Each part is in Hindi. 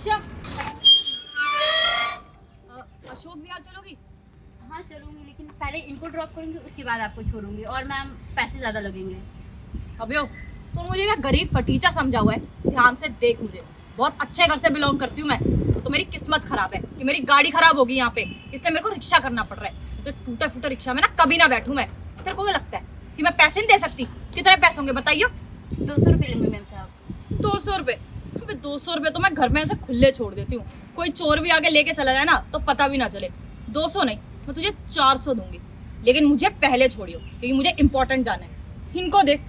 रिक्शा अशोक विहार चलोगी? हाँ चलूंगी, लेकिन पहले इनको ड्रॉप करूंगी, उसके बाद आपको छोड़ूंगी। और मैम पैसे ज़्यादा लगेंगे। अबे तुम मुझे क्या गरीब फटीचा समझा हुआ है? ध्यान से देख, मुझे बहुत अच्छे घर से बिलोंग करती हूँ मैं। तो मेरी किस्मत खराब है कि मेरी गाड़ी खराब होगी यहाँ पे, इसलिए मेरे को रिक्शा करना पड़ रहा है। तो टूटे फूटे रिक्शा में ना कभी ना बैठूं मैं। तेरे को क्या लगता है कि मैं पैसे नहीं दे सकती? कितने पैसे होंगे बताइए? 200 रुपये लेंगे मैम साहब। 200 रुपये? 200 रुपये तो मैं घर में ऐसे खुले छोड़ देती हूँ, कोई चोर भी आगे लेके चला जाए ना तो पता भी ना चले। 200 नहीं, मैं तुझे 400 दूंगी, लेकिन मुझे पहले छोड़ियो क्योंकि मुझे इंपॉर्टेंट जाना है। इनको देख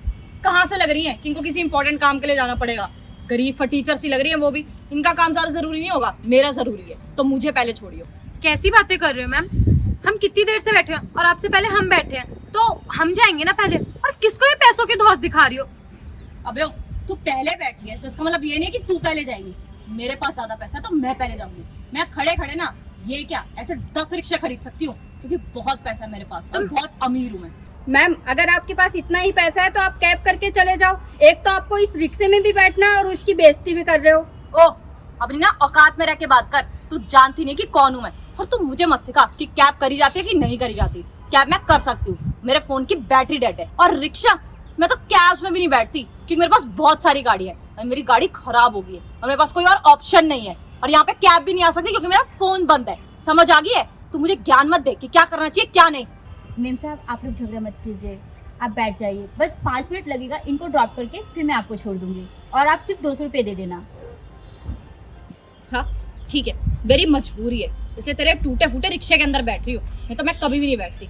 कहाँ से लग रही है कि इनको किसी इंपॉर्टेंट काम के लिए जाना पड़ेगा। गरीब फटीचर सी लग रही है वो भी। इनका काम ज्यादा जरूरी नहीं होगा, मेरा जरूरी है, तो मुझे पहले छोड़ियो। कैसी बातें कर रहे हो मैम? हम कितनी देर से बैठे हैं और आपसे पहले हम बैठे हैं, तो हम जाएंगे ना पहले। और किसको ये पैसों की धौंस दिखा रही हो? अबे तू पहले बैठी है तो इसका मतलब ये नहीं है कि तू पहले जाएगी। मेरे पास ज्यादा पैसा है तो मैं पहले जाऊंगी। मैं खड़े खड़े ना ये क्या ऐसे 10 रिक्शा खरीद सकती हूँ, क्योंकि बहुत पैसा है मेरे पास और बहुत अमीर हूँ मैं। मैम अगर आपके पास इतना ही पैसा है तो आप कैब करके चले जाओ। एक तो आपको इस रिक्शे में भी बैठना है और उसकी बेइज्जती भी कर रहे हो। ओह अपनी ना औकात में रह के बात कर। तू जानती नहीं कि कौन हूँ मैं। और तू मुझे मत सिखा कि कैब करी जाती है कि नहीं करी जाती। कैब मैं कर सकती हूँ, मेरे फोन की बैटरी डेड है। और रिक्शा मैं तो कैब्स में भी नहीं बैठती क्योंकि मेरे पास बहुत सारी गाड़ी है और मेरी गाड़ी खराब हो गई है और मेरे पास कोई और ऑप्शन नहीं है। और यहाँ पे कैब भी नहीं आ सकती क्योंकि मेरा फोन बंद है। समझ आ गई है? तू मुझे ज्ञान मत दे कि क्या करना चाहिए क्या नहीं। मैम साहब आप लोग झगड़ा मत कीजिए, आप बैठ जाइए। बस 5 मिनट लगेगा इनको ड्रॉप करके, फिर मैं आपको छोड़ दूंगी। और आप सिर्फ 200 रुपये दे देना। हाँ ठीक है, मेरी मजबूरी है इसलिए तेरे टूटे फूटे रिक्शे के अंदर बैठ रही हूँ, नहीं तो मैं कभी भी नहीं बैठती।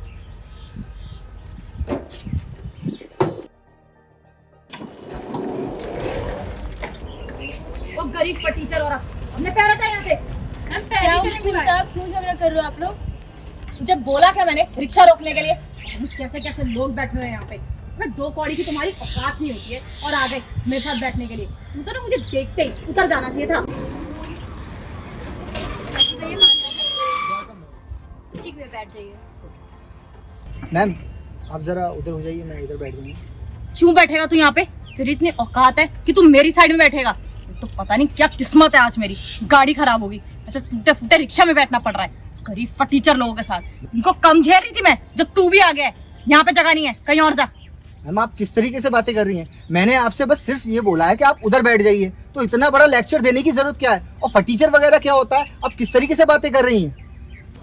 वो गरीब फटीचर औरत, अपने पैर हटा यहाँ से। क्या हो गया मैम साहब, क्यों झगड़ा कर रहे हो आप लोग? तुझे बोला क्या मैंने रिक्शा रोकने के लिए? कैसे कैसे लोग बैठे हुए हैं यहाँ पे। मैं 2 कौड़ी की तुम्हारी औकात नहीं होती है और आ गए मेरे साथ बैठने के लिए। तुम तो ना मुझे देखते ही उतर जाना चाहिए था। ठीक है बैठ जाइए। मैम आप जरा उधर हो जाइए, मैं इधर बैठ जाऊंगा। क्यों बैठेगा तू यहाँ पे? तेरी इतनी औकात है कि तू मेरी साइड में बैठेगा? तो पता नहीं क्या किस्मत है आज मेरी, गाड़ी खराब होगी, ऐसे टूटे फूटे रिक्शा में बैठना पड़ रहा है गरीब फटीचर लोगों के साथ। इनको कम झेल रही थी मैं, जो तू भी आ गया है। यहाँ पे जगह नहीं है, कहीं और जा। मैम आप किस तरीके से बातें कर रही हैं? मैंने आपसे बस सिर्फ ये बोला है कि आप उधर बैठ जाइए, तो इतना बड़ा लेक्चर देने की जरूरत क्या है? और फटीचर वगैरह क्या होता है? आप किस तरीके से बातें कर रही हैं?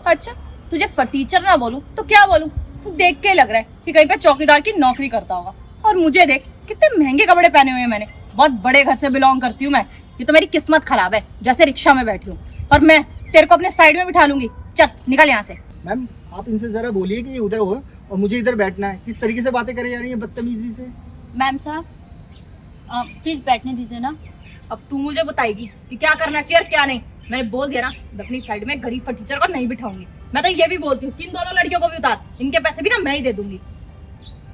अच्छा तुझे फटीचर ना बोलूं तो क्या बोलूं? देख के लग रहा है कि कहीं पे चौकीदार की नौकरी करता होगा। और मुझे देख कितने महंगे कपड़े पहने हुए हैं मैंने, बहुत बड़े घर से बिलोंग करती हूँ मैं। ये तो मेरी किस्मत खराब है जैसे रिक्शा में बैठी हूँ। और मैं तेरे को अपने साइड में बिठा लूंगी। चल निकल यहाँ से। मैम आप इनसे जरा बोलिए कि उधर हो और मुझे इधर बैठना है। किस तरीके से बातें करी जा रही है बदतमीजी से। मैम साहब प्लीज़ बैठने दीजिए ना। अब तू मुझे बताएगी कि क्या करना चाहिए और क्या नहीं। मैंने बोल दिया ना, मैं अपनी साइड में गरीब फटीचर को नहीं बिठाऊंगी। मैं तो ये भी बोलती हूँ कि इन दोनों लड़कियों को भी उतार, इनके पैसे भी ना मैं ही दे दूंगी।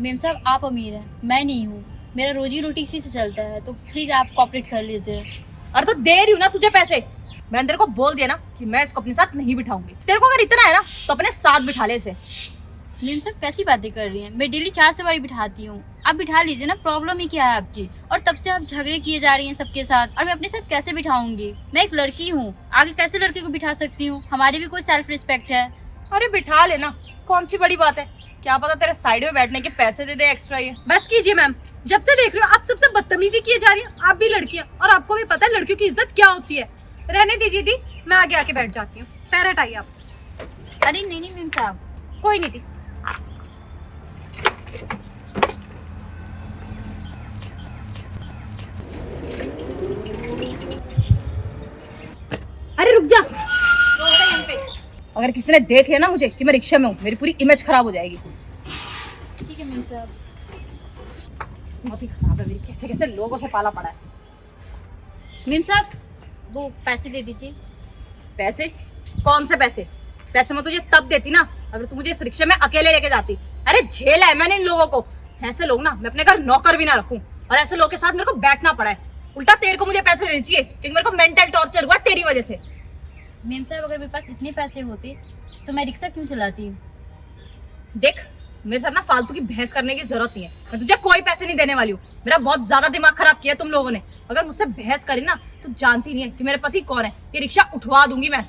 मैम साहब आप अमीर हैं, मैं नहीं हूँ। मेरा रोजी रोटी इसी से चलता है, तो प्लीज़ आप कॉपरेट कर लीजिए। अरे तो दे रही हूँ ना तुझे पैसे। मैंने तेरे को बोल दिया ना कि मैं इसको अपने साथ नहीं बिठाऊंगी। तेरे को अगर इतना है ना तो अपने साथ बिठा ले इसे। मैम साहब कैसी बातें कर रही हैं? मैं डेली 4 सवारी बिठाती हूँ, आप बिठा लीजिए ना। प्रॉब्लम ही क्या है आपकी? और तब से आप झगड़े किए जा रही हैं सबके साथ, और मैं अपने साथ कैसे बिठाऊंगी? मैं एक लड़की हूँ, आगे कैसे लड़के को बिठा सकती हूँ? हमारी भी कोई सेल्फ रिस्पेक्ट है। अरे बिठा लेना, कौन सी बड़ी बात है। क्या पता तेरे साइड में बैठने के पैसे दे दे एक्स्ट्रा ये। बस कीजिए मैम, जब से देख रहे हो आप सबसे बदतमीजी किए जा रही हैं। आप भी लड़कियां और आपको भी पता है लड़कियों की इज्जत क्या होती है। रहने दीजिए दी, मैं आगे आके बैठ जाती हूँ। पैर हटाइए आप। अरे नहीं मैम साहब। कोई नहीं दी। अरे रुक जा, यहाँ पे। अगर किसी ने देख लिया ना मुझे कि मैं रिक्शा में हूँ, मेरी पूरी इमेज खराब हो जाएगी। ठीक है मैम साहब। किस्मत ही खराब है मेरी, कैसे कैसे लोगों से पाला पड़ा है। मैम साहब वो पैसे दे दीजिए। पैसे? कौन से पैसे? पैसे मैं तुझे तब देती ना अगर तू मुझे इस रिक्शे में अकेले लेके जाती। अरे झेला है मैंने इन लोगों को। ऐसे लोग ना मैं अपने घर नौकर भी ना रखूं, और ऐसे लोग के साथ मेरे को बैठना पड़ा है। उल्टा तेरे को मुझे पैसे देने चाहिए क्योंकि मेरे को मेंटल टॉर्चर हुआ तेरी वजह से। मैम साहब अगर मेरे पास इतने पैसे होते तो मैं रिक्शा क्यों चलाती? देख मेरे साथ ना फालतू की बहस करने की जरूरत नहीं है। मैं तुझे कोई पैसे नहीं देने वाली हूँ। मेरा बहुत ज्यादा दिमाग खराब किया तुम लोगों ने। अगर मुझसे बहस करी ना तो जानती नहीं है कि मेरे पति कौन है। ये रिक्शा उठवा दूंगी मैं।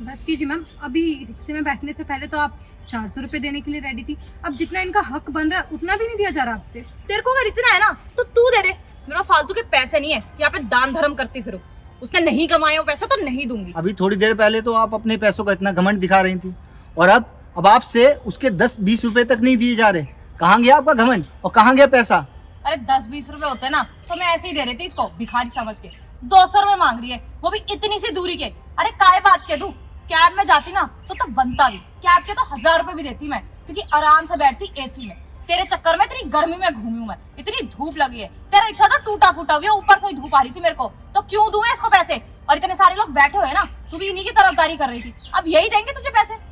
बस कीजिए मैम, अभी रिक्शे में बैठने से पहले तो आप 400 रुपए देने के लिए रेडी थी। अब जितना इनका हक बन रहा है उतना भी नहीं दिया जा रहा आपसे। तेरे को अगर इतना है ना तो तू दे दे। मेरा फालतू के पैसे नहीं है, यहाँ पे दान धर्म करती फिरो। उसने नहीं कमाया वो पैसा तो नहीं दूंगी। अभी थोड़ी देर पहले तो आप अपने पैसों का इतना घमंड दिखा रही थी, और अब आपसे उसके 10-20 रुपए तक नहीं दिए जा रहे। कहाँ गया आपका घमंड और कहाँ गया पैसा? अरे 10-20 रुपए होते ना तो मैं ऐसे ही दे रही थी इसको, भिखारी समझ के। 200 रुपए मांग रही है, वो भी इतनी सी दूरी के। अरे काय बात के तू, कैब में जाती ना तो बनता भी। कैब के तो 1000 रुपए भी देती मैं, क्योंकि आराम से बैठती एसी में। तेरे चक्कर में इतनी गर्मी में घूमी हूं मैं, इतनी धूप लगी है। तेरा रिक्शा तो टूटा फूटा हुआ, ऊपर से ही धूप आ रही थी मेरे को, तो क्यों दूं मैं इसको पैसे? और इतने सारे लोग बैठे हुए ना, तू भी इन्हीं की तरफदारी कर रही थी। अब यही देंगे तुझे पैसे?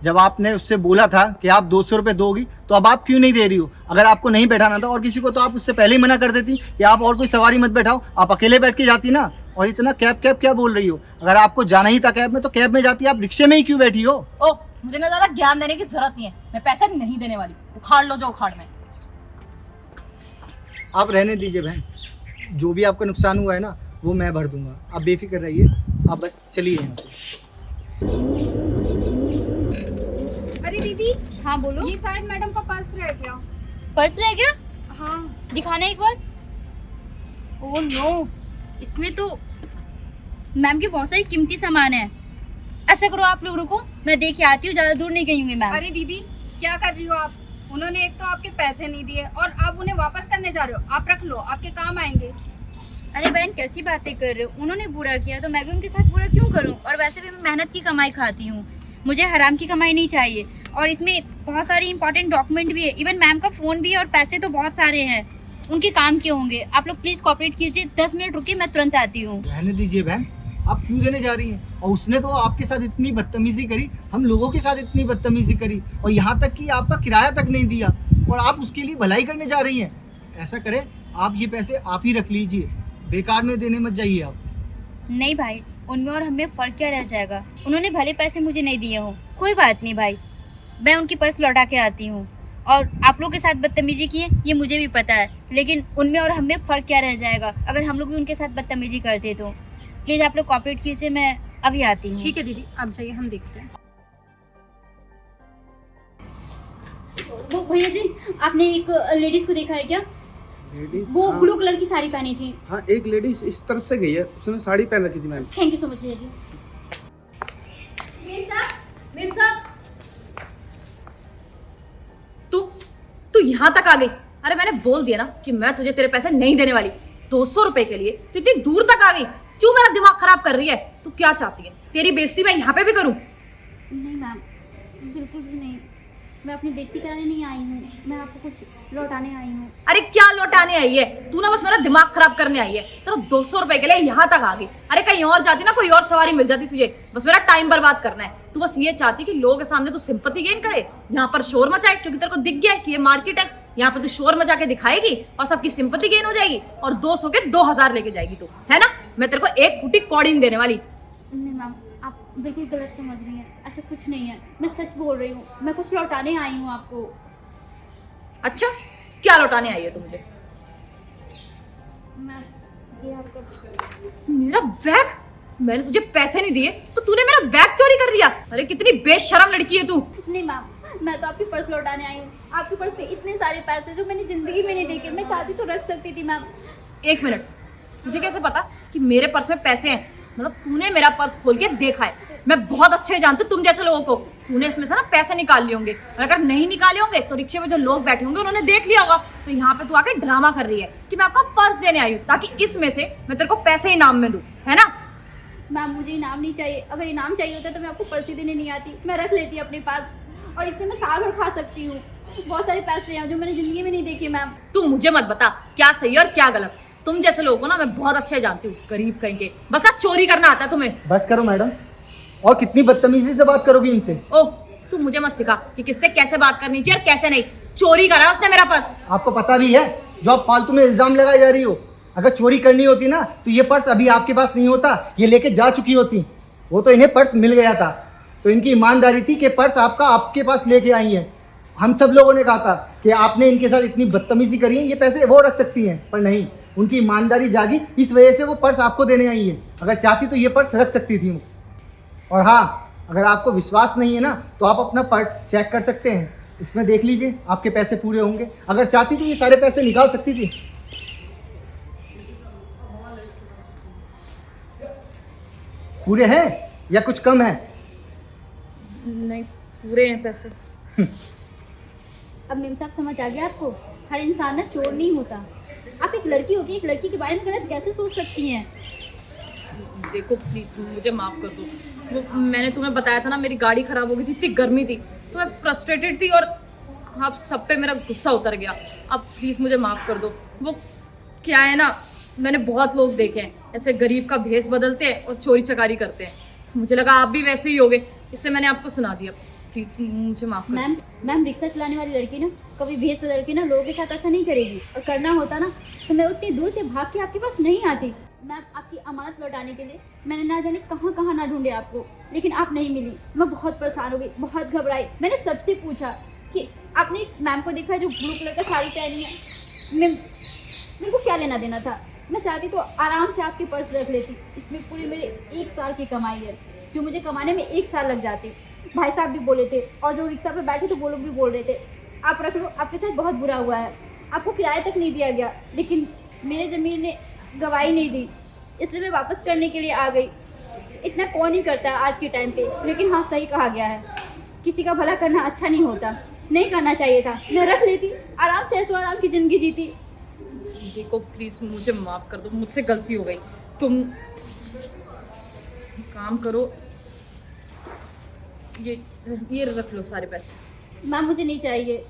जब आपने उससे बोला था कि आप 200 रुपए दोगी, तो अब आप क्यों नहीं दे रही हो? अगर आपको नहीं बैठाना था और किसी को, तो आप उससे पहले ही मना कर देती कि आप और कोई सवारी मत बैठाओ, आप अकेले बैठ के जाती ना। और इतना कैब कैब क्या बोल रही हो? अगर आपको जाना ही था कैब में तो कैब में जाती, आप रिक्शे में ही क्यों बैठी हो? ओह, मुझे ना ज्यादा ज्ञान देने की जरूरत नहीं है। मैं पैसे नहीं देने वाली। उखाड़ लो जो उखाड़ना है। आप रहने दीजिए बहन, जो भी आपका नुकसान हुआ है ना वो मैं भर दूंगा। आप बेफिक्र रहिए, आप बस चलिए यहाँ से। अरे दीदी, हाँ बोलो। ये शायद मैडम का पर्स रह गया। पर्स रह गया? हाँ, दिखाना एक बार। ओह नो, इसमें तो मैम के बहुत सारे कीमती सामान है। ऐसा करो, आप लोग रुको, मैं देख के आती हूँ, ज्यादा दूर नहीं गई होंगी मैम। अरे दीदी क्या कर रही हो आप? उन्होंने एक तो आपके पैसे नहीं दिए और आप उन्हें वापस करने जा रहे हो। आप रख लो, आपके काम आएंगे। अरे बहन, कैसी बातें कर रहे हो? उन्होंने बुरा किया तो मैं भी उनके साथ बुरा क्यों करूं? और वैसे भी मैं मेहनत की कमाई खाती हूँ, मुझे हराम की कमाई नहीं चाहिए। और इसमें बहुत सारे इंपॉर्टेंट डॉक्यूमेंट भी है, इवन मैम का फ़ोन भी है, और पैसे तो बहुत सारे हैं। उनके काम के होंगे। आप लोग प्लीज़ कोऑपरेट कीजिए। 10 मिनट रुकिए, मैं तुरंत आती हूँ। रहने दीजिए बहन, आप क्यों देने जा रही हैं? और उसने तो आपके साथ इतनी बदतमीजी करी, हम लोगों के साथ इतनी बदतमीजी करी, और यहाँ तक कि आपका किराया तक नहीं दिया, और आप उसके लिए भलाई करने जा रही हैं। ऐसा करें, आप ये पैसे आप ही रख लीजिए, बेकार में देने मत जाइए आप। नहीं भाई, उनमें और हमें फ़र्क क्या रह जाएगा? उन्होंने भले पैसे मुझे नहीं दिए हों, कोई बात नहीं भाई, मैं उनकी पर्स लौटा के आती हूँ। और आप लोग के साथ बदतमीजी की है ये मुझे भी पता है, लेकिन उनमें और हमें फ़र्क क्या रह जाएगा अगर हम लोग भी उनके साथ बदतमीजी करते तो। प्लीज़ आप लोग कोऑपरेट कीजिए, मैं अभी आती हूँ। ठीक है दीदी, आप जाइए, हम देखते हैं। वो भैया जी, आपने एक लेडीज़ को देखा है क्या? लेडीज? वो हाँ, ब्लू कलर की साड़ी पहनी थी। हाँ, एक लेडीज इस तरफ से गई है, उसने साड़ी पहन रखी थी ma'am. Thank you so much भैया जी। मेम साहब, तू यहाँ तक आ गई? अरे मैंने बोल दिया ना कि मैं तुझे तेरे पैसे नहीं देने वाली। 200 रुपए के लिए तू इतनी दूर तक आ गई? क्यों मेरा दिमाग खराब कर रही है? तू क्या चाहती है? तेरी बेइज्जती मैं यहाँ पे भी करूँ? नहीं मैम, बिल्कुल भी नहीं। मैं अपनी बेइज्जती कराने नहीं आई हूँ, मैं आपको कुछ लौटाने आई हूँ। अरे क्या लौटाने आई है? तू ना बस मेरा दिमाग खराब करने आई है। तेरा 200 रुपए के लिए यहाँ तक आ गई। अरे कहीं और जाती ना, कोई और सवारी मिल जाती तुझे। बस मेरा टाइम बर्बाद करना है। तू बस ये चाहती कि लोगों के सामने तू सिंपैथी गेन करे, यहाँ पर शोर मचाए, क्योंकि तेरे को दिख गया है कि ये मार्केट है। यहाँ पे तू शोर मचा के दिखाएगी और सबकी सिंपैथी गेन हो जाएगी, और 200 के 2000 लेके जाएगी तू, है ना? मैं तेरे को एक फुटी कौड़ी नहीं देने वाली। नहीं मैम, आप बिल्कुल गलत समझ रही हैं, ऐसा कुछ नहीं है। मैं सच बोल रही हूँ, मैं कुछ लौटाने आई हूँ आपको। अच्छा, क्या लौटाने आई है तू मुझे? मैम, ये आपका मेरा बैग? मैंने तुझे पैसे नहीं दिए तो तूने मेरा बैग चोरी कर लिया? अरे कितनी बेशरम लड़की है तू। नहीं मैम, मैं तो आपकी पर्स लौटाने आई हूँ। आपके पर्स पे इतने सारे पैसे जो मैंने जिंदगी में नहीं देखे, मैं चाहती तो रख सकती थी मैम। एक मिनट, तुझे कैसे पता कि मेरे पर्स में पैसे हैं? मतलब तूने मेरा पर्स खोल के देखा है? मैं बहुत अच्छे जानती हूँ तुम जैसे लोगों को। तूने इसमें से ना पैसे निकाल लिए होंगे, और अगर नहीं निकाले होंगे तो रिक्शे में जो लोग बैठे होंगे उन्होंने देख लिया होगा। तो यहाँ पे तू आके ड्रामा कर रही है कि मैं आपका पर्स देने आई हूँ, ताकि इसमें से मैं तेरे को पैसे इनाम में दूँ, है ना? मैम, मुझे इनाम नहीं चाहिए। अगर इनाम चाहिए होता तो मैं आपको पर्स ही देने नहीं आती, मैं रख लेती अपने पास, और इससे मैं साल भर खा सकती हूँ। बहुत सारे पैसे हैं जो मैंने जिंदगी में नहीं देखे मैम। तू मुझे मत बता क्या सही और क्या गलत। तुम जैसे लोगों को ना मैं बहुत अच्छे जानती हूँ, गरीब कहीं के। बस ना चोरी करना आता है तुम्हें। बस करो मैडम, और कितनी बदतमीजी से बात करोगी इनसे? ओह, तू मुझे मत सिखा कि किससे कैसे बात करनी चाहिए और कैसे नहीं। चोरी करा उसने मेरा पर्स। आपको पता भी है जो आप फालतू में इल्जाम लगाए जा रही हो? अगर चोरी करनी होती ना तो ये पर्स अभी आपके पास नहीं होता, ये लेके जा चुकी होती। वो तो इन्हें पर्स मिल गया था, तो इनकी ईमानदारी थी कि पर्स आपका आपके पास लेके आई हैं। हम सब लोगों ने कहा था कि आपने इनके साथ इतनी बदतमीजी करी है, ये पैसे वो रख सकती हैं, पर नहीं, उनकी ईमानदारी जागी, इस वजह से वो पर्स आपको देने आई है। अगर चाहती तो ये पर्स रख सकती थी। और हाँ, अगर आपको विश्वास नहीं है ना तो आप अपना पर्स चेक कर सकते हैं, इसमें देख लीजिए आपके पैसे पूरे होंगे। अगर चाहती तो ये सारे पैसे निकाल सकती थी। पूरे हैं या कुछ कम है? नहीं, पूरे हैं पैसे। अब मेम साहब समझ आ गया आपको, हर इंसान ना चोर नहीं होता। आप एक लड़की होगी, एक लड़की के बारे में गलत कैसे सोच सकती हैं? देखो प्लीज मुझे माफ कर दो। वो मैंने तुम्हें बताया था ना, मेरी गाड़ी खराब हो गई थी, इतनी गर्मी थी, तो मैं फ्रस्ट्रेटेड थी और आप सब पे मेरा गुस्सा उतर गया। अब प्लीज मुझे माफ कर दो। वो क्या है ना, मैंने बहुत लोग देखे हैं ऐसे गरीब का भेष बदलते हैं और चोरी चकारी करते हैं, मुझे लगा आप भी वैसे ही होगे, इसलिए मैंने आपको सुना दिया। प्लीज मुझे माफ कर दो। मैम रिक्शा चलाने वाली लड़की ना कभी भेष बदल के ना लोगों के साथ ऐसा नहीं करेगी, और करना होता ना तो मैं उतनी दूर से भाग के आपके पास नहीं आती। मैम आपकी अमानत लौटाने के लिए मैंने ना जाने कहाँ ना ढूंढे आपको, लेकिन आप नहीं मिली। मैं बहुत परेशान हो गई, बहुत घबराई। मैंने सबसे पूछा कि आपने मैम को देखा है जो ब्लू कलर का साड़ी पहनी है। मेरे को क्या लेना देना था? मैं चाहती तो आराम से आपके पर्स रख लेती, इसमें पूरी मेरे 1 साल की कमाई है, जो मुझे कमाने में 1 साल लग जाती। भाई साहब भी बोले थे और जो रिक्शा पे बैठे थे वो लोग भी बोल रहे थे आप रख लो, आपके साथ बहुत बुरा हुआ है। आपको किराया तक नहीं दिया गया, लेकिन मेरे ज़मीर ने गवाही नहीं दी, इसलिए मैं वापस करने के लिए आ गई। इतना कौन ही करता है आज के टाइम पे, लेकिन हाँ सही कहा गया है, किसी का भला करना अच्छा नहीं होता, नहीं करना चाहिए था। मैं रख लेती, आराम से ऐशो आराम की ज़िंदगी जीती। देखो प्लीज मुझे माफ कर दो, मुझसे गलती हो गई। तुम काम करो, ये रख लो सारे पैसे। मैम मुझे नहीं चाहिए,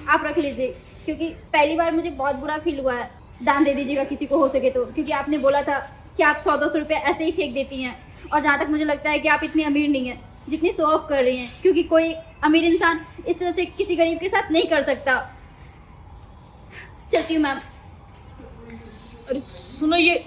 आप रख लीजिए, क्योंकि पहली बार मुझे बहुत बुरा फील हुआ है। दान दे दीजिएगा किसी को हो सके तो, क्योंकि आपने बोला था कि आप 100-200 रुपये ऐसे ही फेंक देती हैं, और जहाँ तक मुझे लगता है कि आप इतनी अमीर नहीं हैं जितनी शो ऑफ कर रही हैं, क्योंकि कोई अमीर इंसान इस तरह से किसी गरीब के साथ नहीं कर सकता। चलती हूँ मैम। अरे सुनो, ये